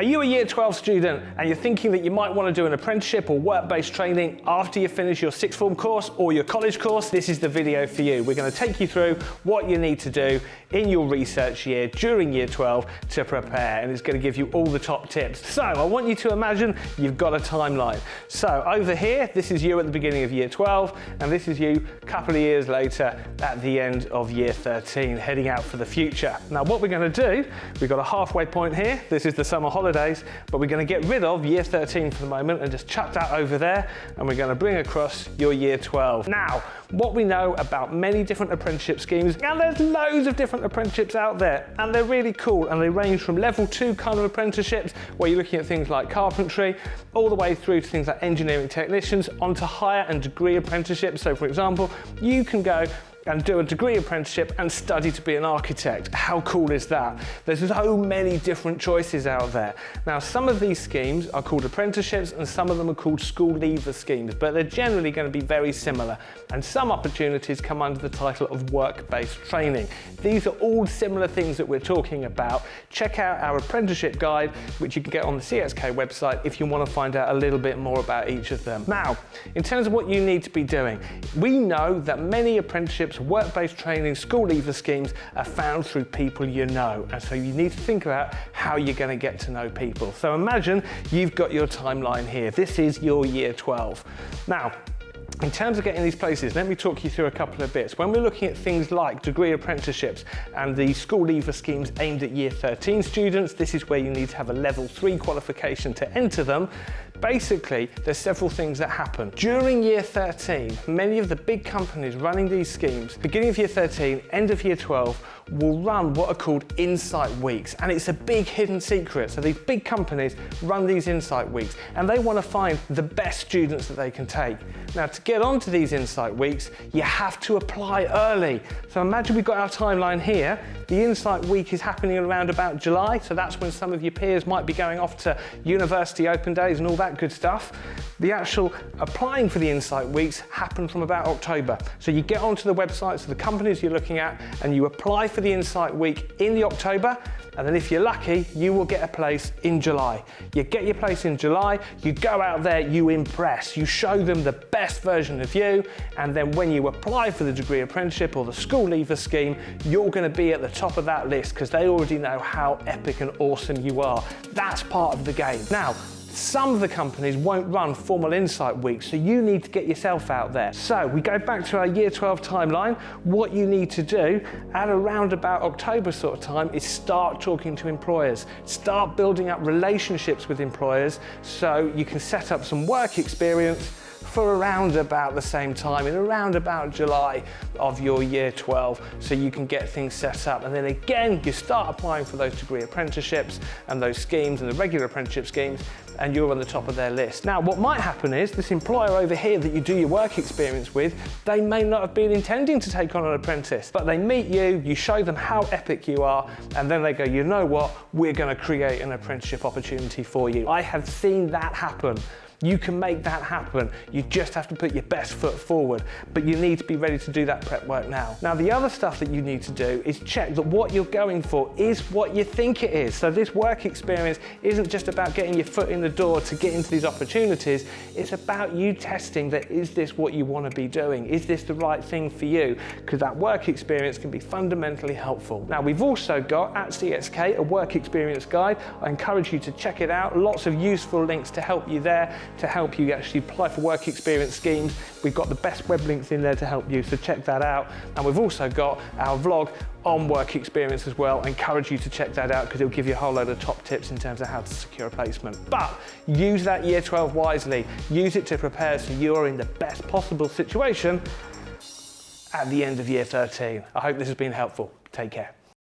Are you a Year 12 student and you're thinking that you might want to do an apprenticeship or work-based training after you finish your sixth form course or your college course? This is the video for you. We're going to take you through what you need to do in your research year during Year 12 to prepare, and it's going to give you all the top tips. So I want you to imagine you've got a timeline. So over here, this is you at the beginning of Year 12, and this is you a couple of years later at the end of Year 13, heading out for the future. Now what we're going to do, we've got a halfway point here. This is the summer holidays, but we're going to get rid of Year 13 for the moment and just chuck that over there, and we're going to bring across your Year 12. Now, what we know about many different apprenticeship schemes, and there's loads of different apprenticeships out there, and they're really cool, and they range from level 2 kind of apprenticeships, where you're looking at things like carpentry, all the way through to things like engineering technicians, onto higher and degree apprenticeships. So for example, you can go and do a degree apprenticeship and study to be an architect. How cool is that? There's so many different choices out there. Now, some of these schemes are called apprenticeships and some of them are called school leaver schemes, but they're generally going to be very similar. And some opportunities come under the title of work-based training. These are all similar things that we're talking about. Check out our apprenticeship guide, which you can get on the CXK website if you want to find out a little bit more about each of them. Now, in terms of what you need to be doing, we know that many apprenticeships, work-based training, school leaver schemes are found through people you know, and so you need to think about how you're going to get to know people. So imagine you've got your timeline here. This is your Year 12. Now, in terms of getting these places, let me talk you through a couple of bits. When we're looking at things like degree apprenticeships and the school leaver schemes aimed at Year 13 students, this is where you need to have a level 3 qualification to enter them. Basically, there's several things that happen. During Year 13, many of the big companies running these schemes, beginning of Year 13, end of Year 12, will run what are called Insight Weeks, and it's a big hidden secret. So these big companies run these Insight Weeks, and they want to find the best students that they can take. Now, to get onto these Insight Weeks, you have to apply early. So imagine we've got our timeline here. The Insight Week is happening around about July, so that's when some of your peers might be going off to university open days and all that good stuff. The actual applying for the Insight Weeks happen from about October. So you get onto the websites of the companies you're looking at and you apply for the Insight Week in the October, and then if you're lucky, you will get a place in July. You get your place in July, you go out there, you impress, you show them the best version of you, and then when you apply for the degree apprenticeship or the school leaver scheme, you're going to be at the top of that list because they already know how epic and awesome you are. That's part of the game. Now, some of the companies won't run formal Insight Weeks, so you need to get yourself out there. So we go back to our Year 12 timeline. What you need to do at around about October sort of time is start talking to employers. Start building up relationships with employers so you can set up some work experience for around about the same time, in around about July of your Year 12, so you can get things set up. And then again, you start applying for those degree apprenticeships and those schemes and the regular apprenticeship schemes, and you're on the top of their list. Now, what might happen is this employer over here that you do your work experience with, they may not have been intending to take on an apprentice, but they meet you, you show them how epic you are, and then they go, you know what, we're going to create an apprenticeship opportunity for you. I have seen that happen. You can make that happen. You just have to put your best foot forward, but you need to be ready to do that prep work now. Now, the other stuff that you need to do is check that what you're going for is what you think it is. So this work experience isn't just about getting your foot in the door to get into these opportunities. It's about you testing that, is this what you want to be doing? Is this the right thing for you? Because that work experience can be fundamentally helpful. Now, we've also got at CXK a work experience guide. I encourage you to check it out. Lots of useful links to help you there, to help you actually apply for work experience schemes. We've got the best web links in there to help you, so check that out. And we've also got our vlog on work experience as well. I encourage you to check that out because it'll give you a whole load of top tips in terms of how to secure a placement. But use that Year 12 wisely. Use it to prepare so you're in the best possible situation at the end of Year 13. I hope this has been helpful. Take care.